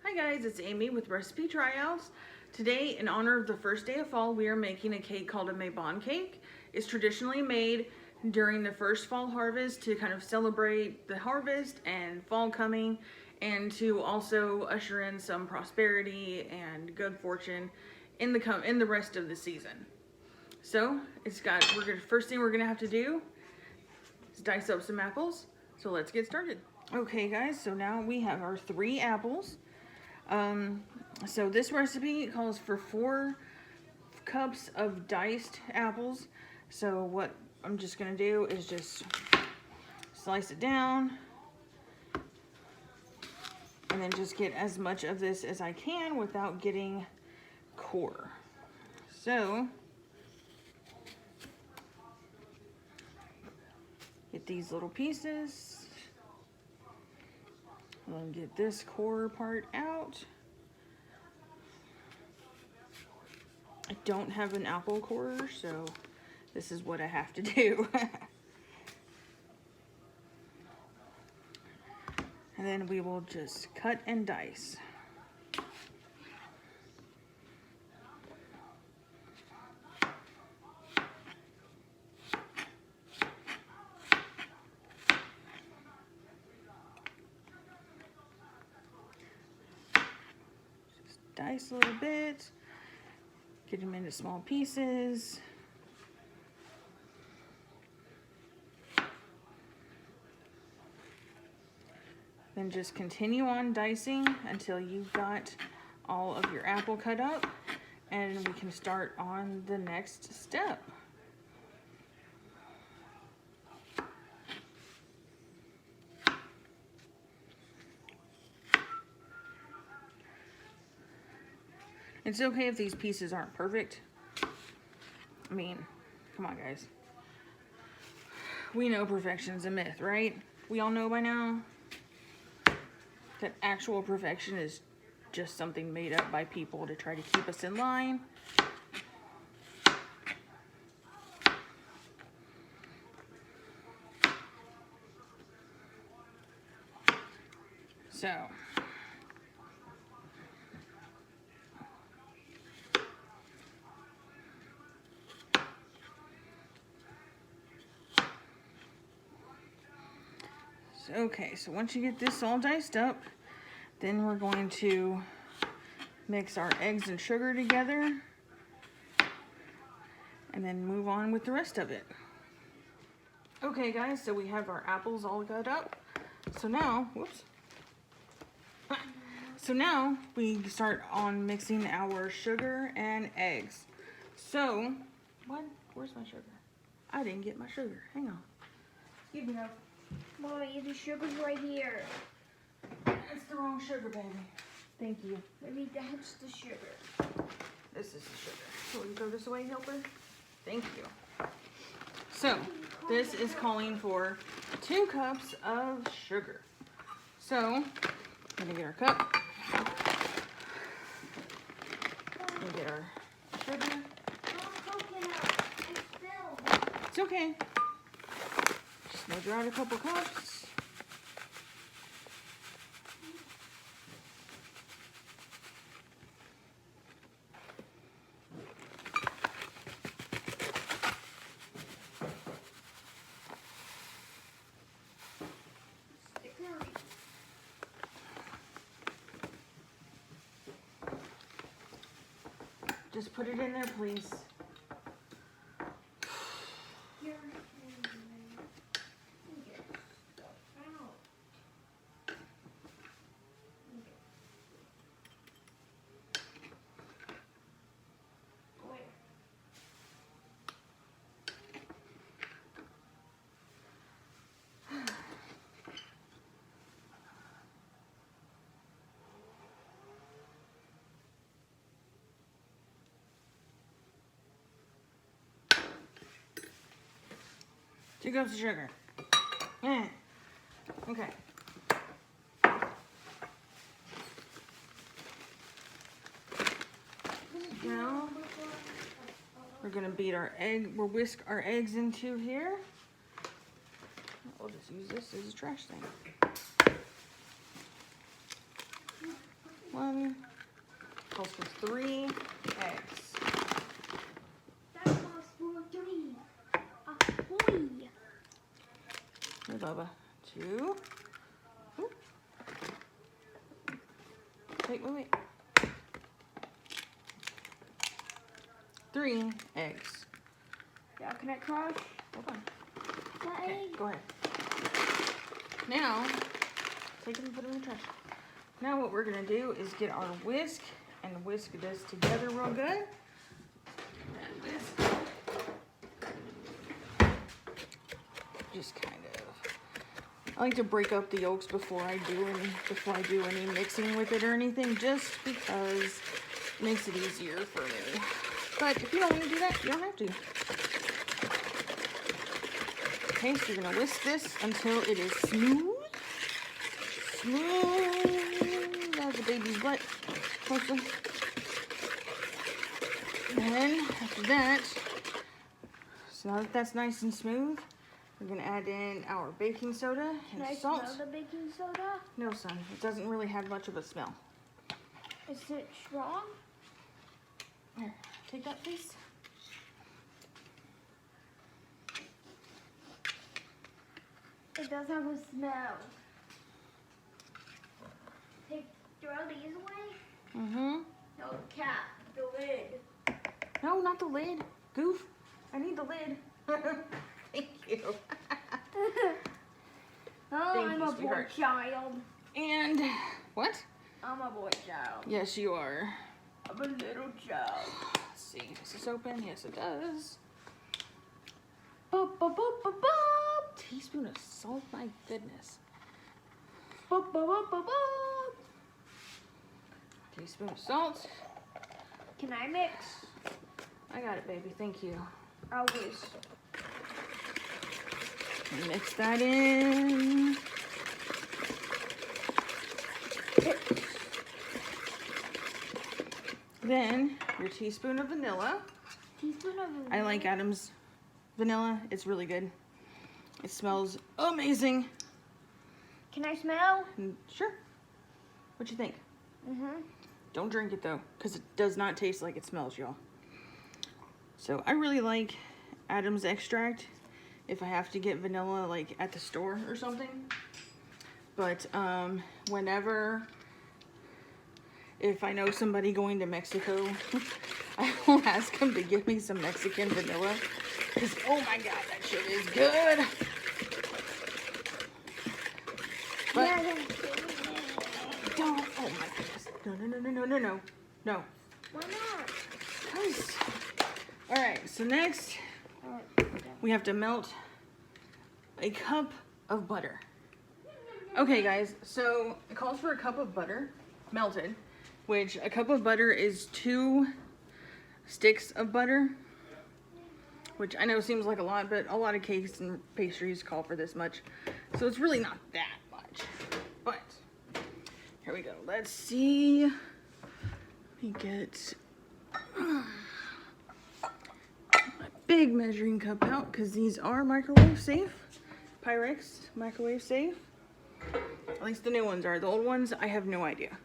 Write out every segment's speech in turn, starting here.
Hi guys, it's Amy with Recipe Tryouts. Today, in honor of the first day of fall, we are making a cake called a Mabon Cake. It's traditionally made during the first fall harvest to kind of celebrate the harvest and fall coming, and to also usher in some prosperity and good fortune in the rest of the season. So first thing we're gonna have to do is dice up some apples. So let's get started. Okay guys, so now we have our 3 apples. So this recipe calls for 4 cups of diced apples. So what I'm just gonna do is just slice it down and then just get as much of this as I can without getting core. So get these little pieces. And get this core part out. I don't have an apple core, so this is what I have to do. And then we will just cut and dice. Dice a little bit, get them into small pieces. Then just continue on dicing until you've got all of your apple cut up, and we can start on the next step. It's okay if these pieces aren't perfect. I mean, come on guys. We know perfection's a myth, right? We all know by now that actual perfection is just something made up by people to try to keep us in line. So okay, so once you get this all diced up, then we're going to mix our eggs and sugar together and then move on with the rest of it. Okay guys, so we have our apples all cut up. So now, whoops. So now we start on mixing our sugar and eggs. So, what? Where's my sugar? I didn't get my sugar. Hang on. Excuse me now. Mommy, the sugar's right here. It's the wrong sugar, baby. Thank you. Maybe that's the sugar. This is the sugar. So will you throw this away, helper? Thank you. So, this is calling for 2 cups of sugar. So, I'm gonna get our cup. And get our sugar. It's okay. Just measure out a couple cups. Just put it in there, please. Two cups of sugar. Okay. Now we're gonna beat our egg. We'll whisk our eggs into here. We'll just use this as a trash thing. one. Calls for 3 eggs. That calls for 3. Ahoy! Here, Bubba. 2. Ooh. Wait. 3 eggs. Yeah, can I crush? Hold on. That Okay, egg? go ahead. Now, take them and put them in the trash. Now what we're gonna do is get our whisk and whisk this together real good. And whisk. Just kind of. I like to break up the yolks before I do any mixing with it or anything, just because it makes it easier for me. But if you don't want to do that, you don't have to. Okay, so you're gonna whisk this until it is smooth. Smooth as a baby's butt, mostly. And then after that, so now that that's nice and smooth, we're gonna add in our baking soda Can I and salt. smell the baking soda? No, son, it doesn't really have much of a smell. Is it strong? Here, take that, please. It does have a smell. Throw these away? Mm-hmm. No, cap, the lid. No, not the lid. Goof. I need the lid. Thank you. Oh, Thank I'm you, a boy sweetheart. child. And what? I'm a boy child. Yes, you are. I'm a little child. Let's see. Does this open? Yes, it does. Boop, boop, boop, boop, boop. Teaspoon of salt. My goodness. Boop, boop, boop, boop, boop. Teaspoon of salt. Can I mix? I got it, baby. Thank you. I'll whisk. Mix that in. Then your teaspoon of vanilla. Teaspoon of vanilla. I like Adam's vanilla. It's really good. It smells amazing. Can I smell? Sure. What you think? Mm-hmm. Don't drink it though, because it does not taste like it smells, y'all. So I really like Adam's extract if I have to get vanilla like at the store or something. But if I know somebody going to Mexico, I will ask them to give me some Mexican vanilla. Because, oh my God, that shit is good. But Yeah. don't, oh my goodness. No. Why not? Because, all right, so next we have to melt a cup of butter. Okay, guys, so it calls for a cup of butter, melted, which a cup of butter is 2 sticks of butter, which I know seems like a lot, but a lot of cakes and pastries call for this much. So it's really not that much, but here we go. Let's see. Let me get my big measuring cup out because these are microwave safe. Pyrex microwave safe. At least the new ones are. The old ones, I have no idea.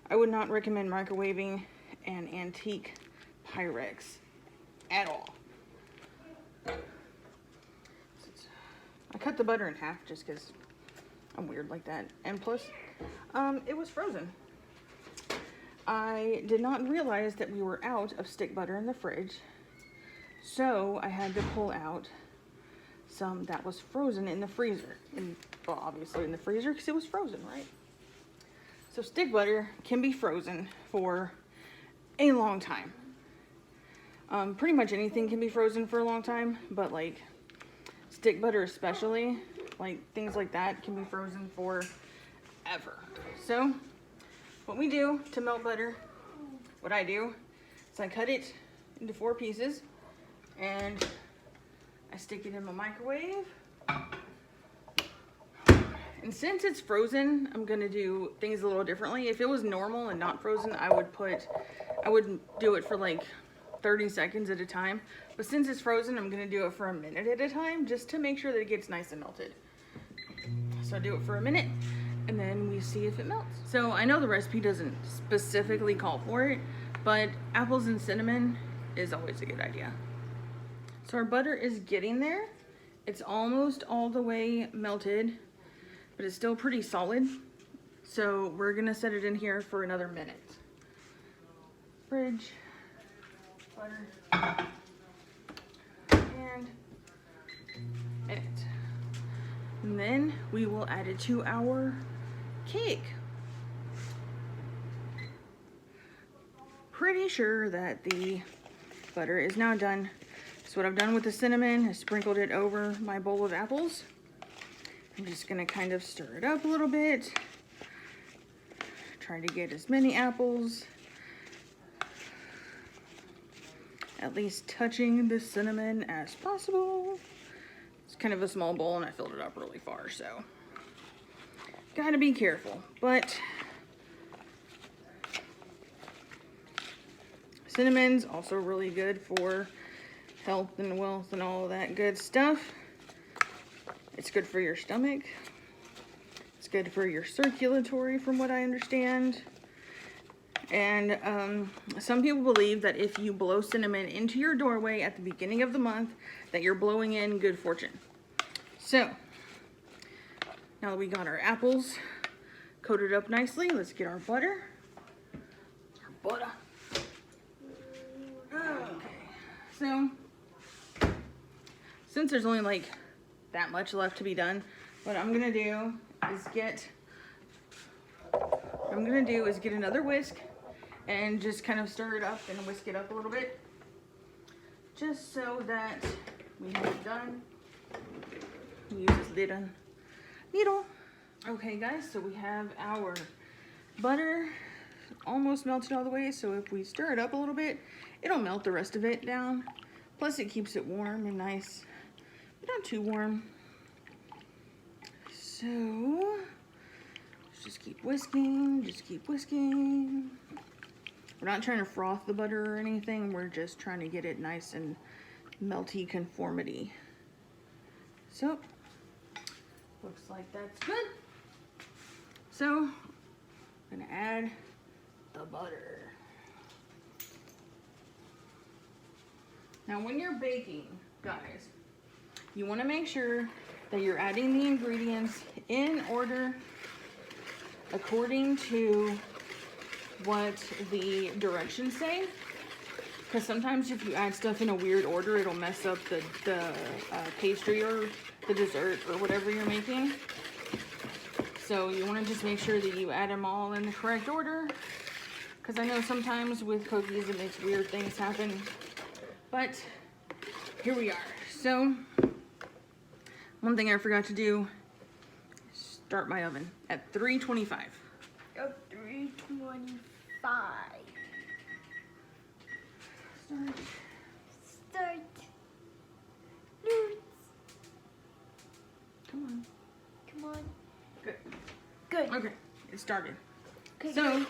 I would not recommend microwaving an antique Pyrex at all. I cut the butter in half just because I'm weird like that. And plus, it was frozen. I did not realize that we were out of stick butter in the fridge. So I had to pull out some that was frozen in the freezer. Well, obviously in the freezer because it was frozen, right? So stick butter can be frozen for a long time. Pretty much anything can be frozen for a long time, but like stick butter especially, like things like that can be frozen for ever. So what we do to melt butter, what I do is I cut it into 4 pieces and I stick it in my microwave. And since it's frozen, I'm gonna do things a little differently. If it was normal and not frozen, I would do it for like 30 seconds at a time. But since it's frozen, I'm gonna do it for a minute at a time just to make sure that it gets nice and melted. So I do it for a minute and then we see if it melts. So I know the recipe doesn't specifically call for it, but apples and cinnamon is always a good idea. So our butter is getting there. It's almost all the way melted, but it's still pretty solid. So we're gonna set it in here for another minute. Fridge, butter, and minute. And then we will add it to our cake. Pretty sure that the butter is now done. So what I've done with the cinnamon is sprinkled it over my bowl of apples. I'm just gonna kind of stir it up a little bit. Try to get as many apples at least touching the cinnamon as possible. It's kind of a small bowl and I filled it up really far, so gotta be careful. But cinnamon's also really good for health and wealth and all of that good stuff. It's good for your stomach. It's good for your circulatory, from what I understand. And some people believe that if you blow cinnamon into your doorway at the beginning of the month, that you're blowing in good fortune. So, now that we got our apples coated up nicely, let's get our butter. Our butter. Okay, so since there's only like that much left to be done, what I'm gonna do is get another whisk and just kind of stir it up and whisk it up a little bit, just so that we have it done. Use this little needle. Okay guys, so we have our butter almost melted all the way, so if we stir it up a little bit, it'll melt the rest of it down. Plus it keeps it warm and nice, but not too warm. So just keep whisking, just keep whisking. We're not trying to froth the butter or anything, we're just trying to get it nice and melty conformity. So, looks like that's good. So, I'm gonna add the butter. Now when you're baking, guys, you wanna make sure that you're adding the ingredients in order according to what the directions say, because sometimes if you add stuff in a weird order, it'll mess up the pastry or the dessert or whatever you're making. So you want to just make sure that you add them all in the correct order, because I know sometimes with cookies it makes weird things happen, but here we are. So one thing I forgot to do is start my oven at 325. Oh, 325. Start. Roots. Come on. Come on. Good. Good. Okay, it started. Okay, So good.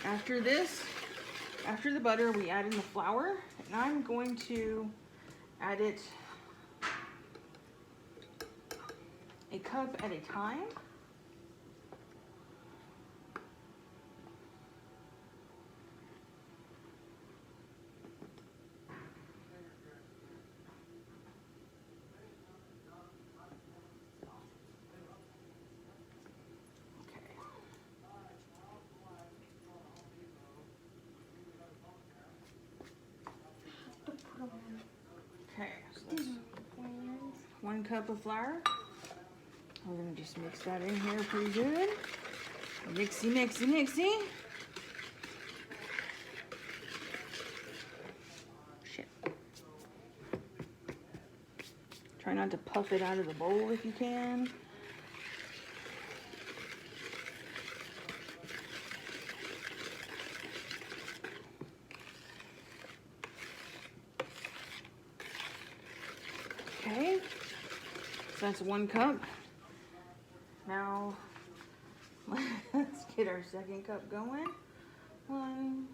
after this, after the butter, we add in the flour, and I'm going to add it a cup at a time. Okay, so that's 1 cup of flour. We're gonna just mix that in here pretty good. Mixy, mixy, mixy. Shit. Try not to puff it out of the bowl if you can. Okay, so that's 1 cup. Now, let's get our 2nd cup going. 1.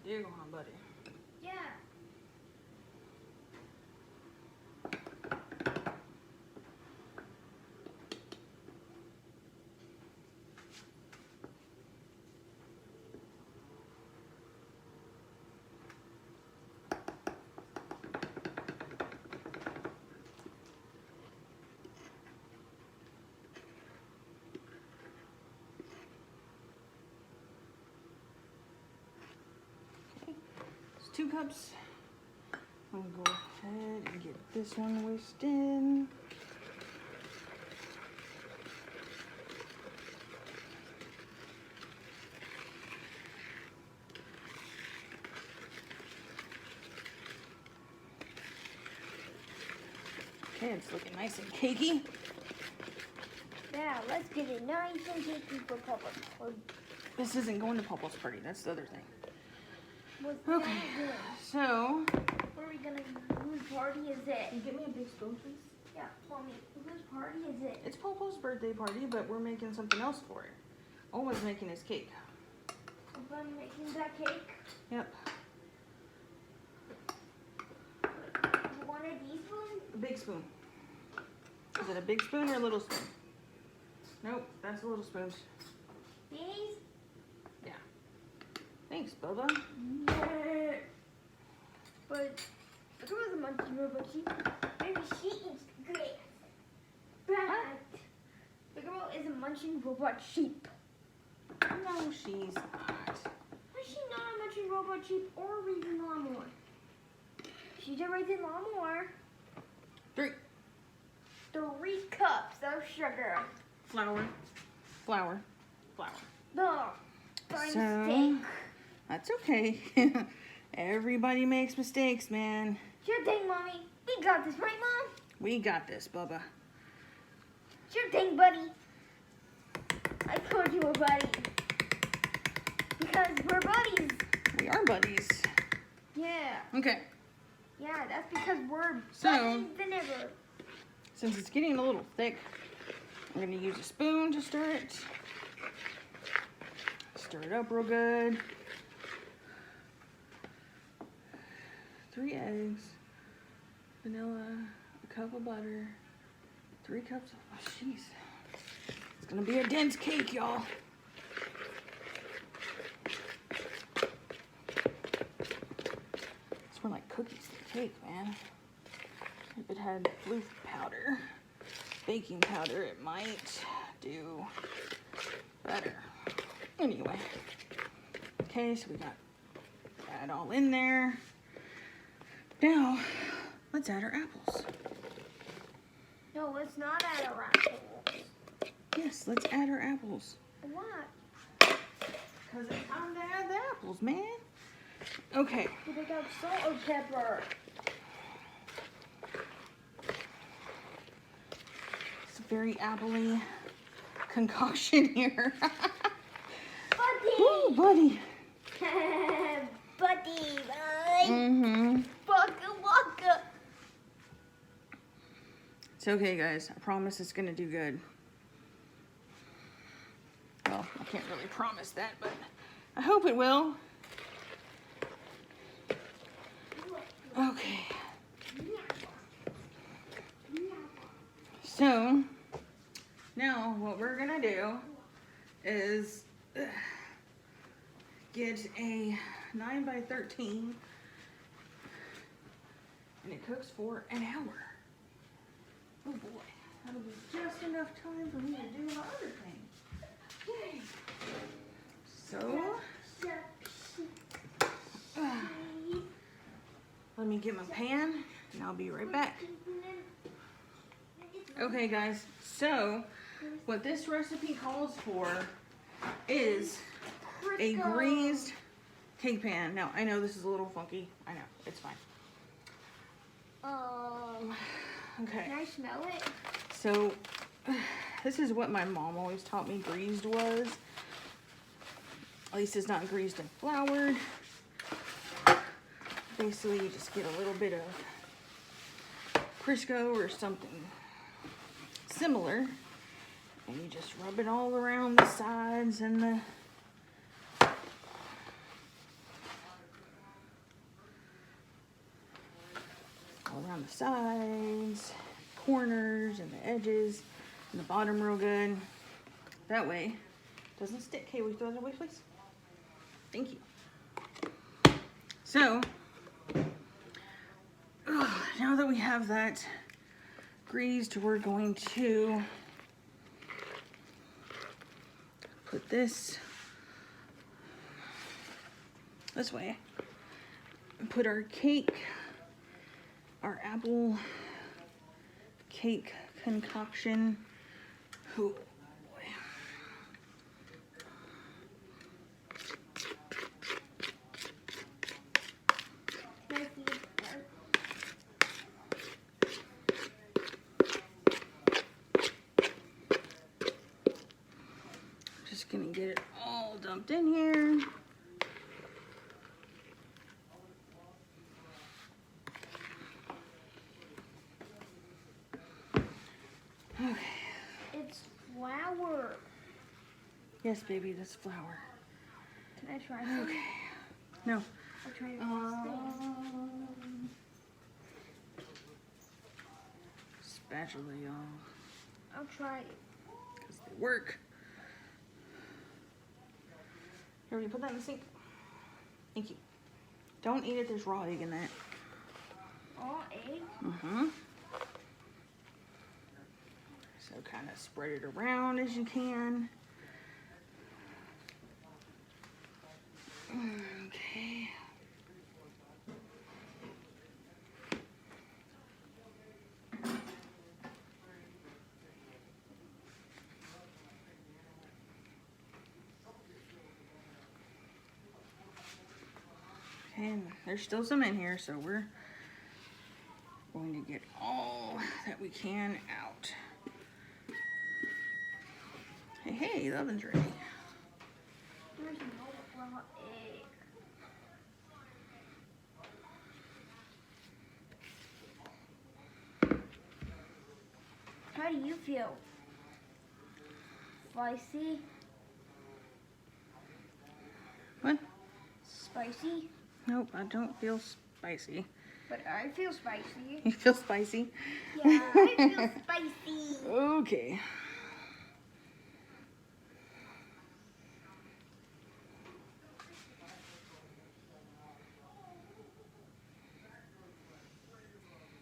There you go, huh, buddy. Yeah. It's 2 cups. I'm gonna go ahead and get this one whisked in. Okay, it's looking nice and cakey. Yeah, let's get it nice and cakey for Papa. This isn't going to Popo's party, that's the other thing. What's Okay, that doing? so... What are we gonna, whose party is it? Can you get me a big spoon, please? Yeah, Mommy, whose party is it? It's Popo's birthday party, but we're making something else for it. Owen's making his cake. I'm making that cake. Yep, You want a teaspoon? a big spoon. Is it a big spoon or a little spoon? Nope, that's the little spoons. These? Yeah. Thanks, Bubba. Yeah. But look at the monkey robot sheep. Maybe she eats grass. Right. The girl is a munching robot sheep. No, she's not. Is she not a munching robot sheep or a raisin lawnmower? She's a raisin lawnmower. 3. 3 cups of sugar. Flour. Flour. Flour. The So- mistake. That's okay. Everybody makes mistakes, man. Sure thing, Mommy. We got this, right, Mom? We got this, Bubba. Sure thing, buddy. I told you we're buddies. Because we're buddies. We are buddies. Yeah. Okay, Yeah, that's because we're So- buddies than ever. since it's getting a little thick, I'm gonna use a spoon to stir it. Stir it up real good. 3 eggs, vanilla, a cup of butter, 3 cups of, oh jeez. It's gonna be a dense cake, y'all. It's more like cookies than cake, man. If it had blue powder, baking powder, it might do better. Anyway, okay, so we got that all in there. Now, let's add our apples. No, let's not add a apples. Yes, let's add our apples. What? Because it's time to add the apples, man. Okay. We take out salt or pepper. It's a very apple-y concoction here. Buddy! Ooh, buddy. Buddy, Mm-hmm. Waka waka. It's okay, guys. I promise it's gonna do good. Well, I can't really promise that, but I hope it will. Okay. So, now what we're gonna do is get a 9x13 and it cooks for an hour. Oh boy, that'll be just enough time for me to do my other thing. Yay! So, let me get my pan and I'll be right back. Okay guys, so what this recipe calls for is a greased cake pan. Now, I know this is a little funky. I know, it's fine. Okay. Can I smell it? So, this is what my mom always taught me greased was. At least it's not greased and floured. Basically, you just get a little bit of Crisco or something similar. And you just rub it all around the sides and the around the sides, corners, and the edges, and the bottom real good. That way, it doesn't stick. Hey, will you throw that away, please? Thank you. So, now that we have that greased, we're going to put this way. Put our cake, our apple cake concoction. Oh boy. Just gonna get it all dumped in here. Okay. It's flour. Yes, baby, that's flour. Can I try some? Okay. No. I'll try Spatula, y'all. I'll try it. Because they work. Here, will you put that in the sink? Thank you. Don't eat it, there's raw egg in that. All egg? Mm-hmm. So kind of spread it around as you can. Okay. And there's still some in here, so we're going to get all that we can out. Hey, the oven's ready. There's no raw egg. How do you feel? Spicy? What? Spicy? Nope, I don't feel spicy. But I feel spicy. You feel spicy? Yeah, I feel spicy. Okay.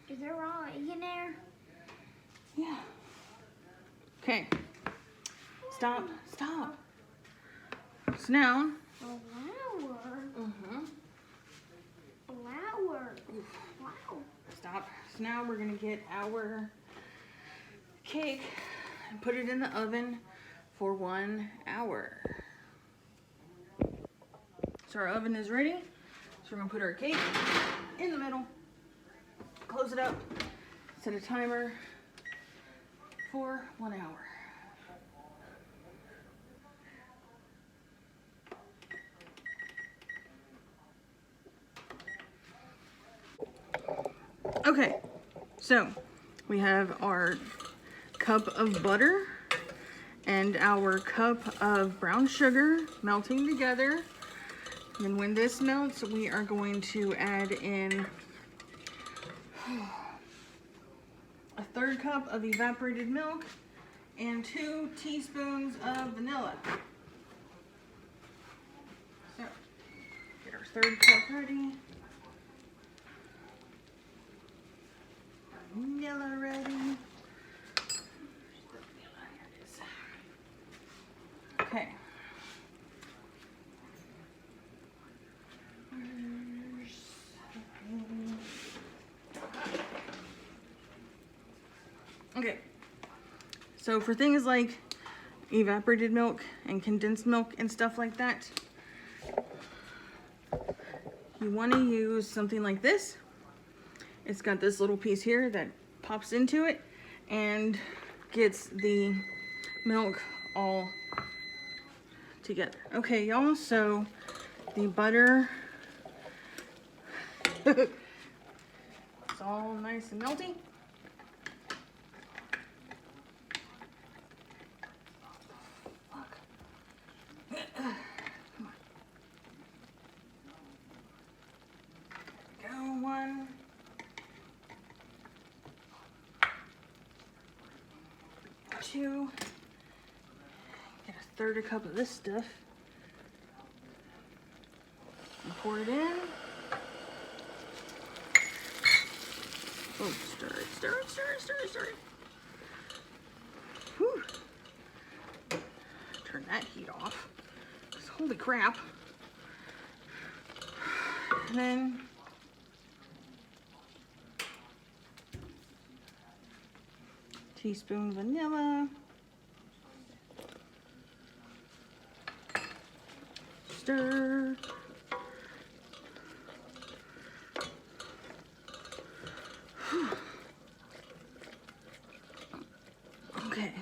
Is there raw egg in there? Yeah. Okay. Stop. Stop. So now. Flour. Mm-hmm. Flour. Wow. Stop. So now we're gonna get our cake and put it in the oven for 1 hour. So our oven is ready. So we're gonna put our cake in the middle, close it up, set a timer for 1 hour. Okay, so we have our cup of butter and our cup of brown sugar melting together. And when this melts, we are going to add in a 1/3 cup of evaporated milk and 2 teaspoons of vanilla. So, get our 1/3 cup ready. Vanilla ready. Okay. Okay. So for things like evaporated milk and condensed milk and stuff like that, you want to use something like this. It's got this little piece here that pops into it and gets the milk all together. Okay, y'all, so the butter it's all nice and melty. Fuck. Come on. Go 1. to get a third cup of this stuff and pour it in. Oh, stir it, stir it, stir it, stir it, stir it. Whew. Turn that heat off. Holy crap. And then teaspoon vanilla. Stir. Okay.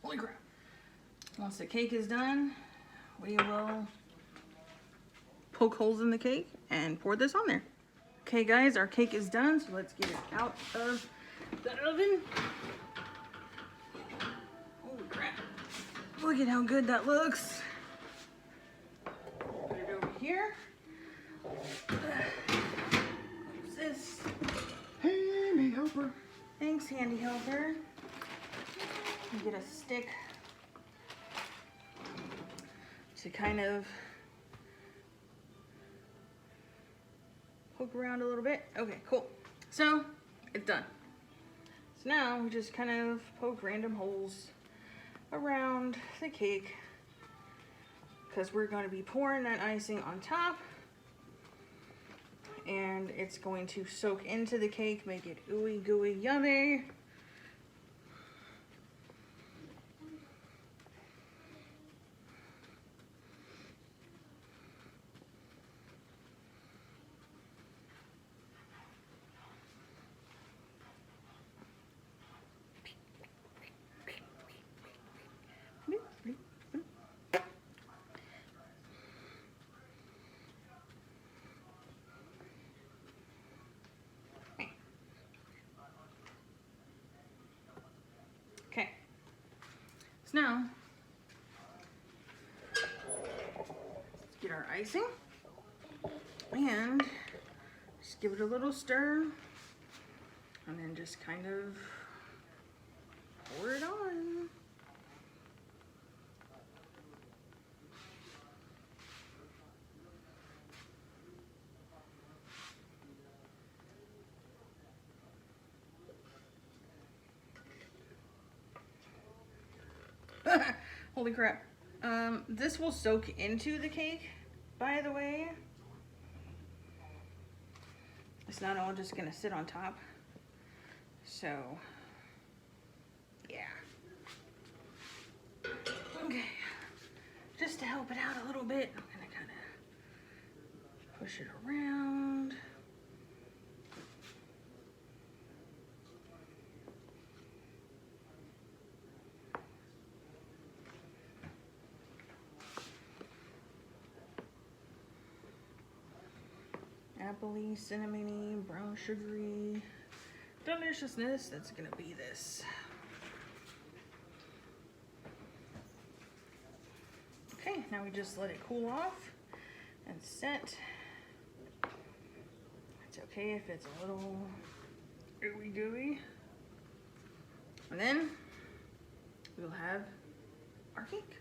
Holy crap. Once the cake is done, we will poke holes in the cake and pour this on there. Okay guys, our cake is done, so let's get it out of the oven. Holy crap. Look at how good that looks. Put it over here. What's this? Handy helper. Thanks, handy helper. Get a stick to kind of poke around a little bit. Okay, cool. So it's done. So now we just kind of poke random holes around the cake because we're going to be pouring that icing on top, and it's going to soak into the cake, make it ooey gooey yummy. Okay, so now let's get our icing and just give it a little stir and then just kind of pour it on. Holy crap. This will soak into the cake, by the way. It's not all just gonna sit on top. So, yeah. Okay. Just to help it out a little bit, I'm gonna kind of push it around. Appley, cinnamony, brown sugary deliciousness. That's gonna be this. Okay, now we just let it cool off and set. It's okay if it's a little ooey gooey. And then we'll have our cake.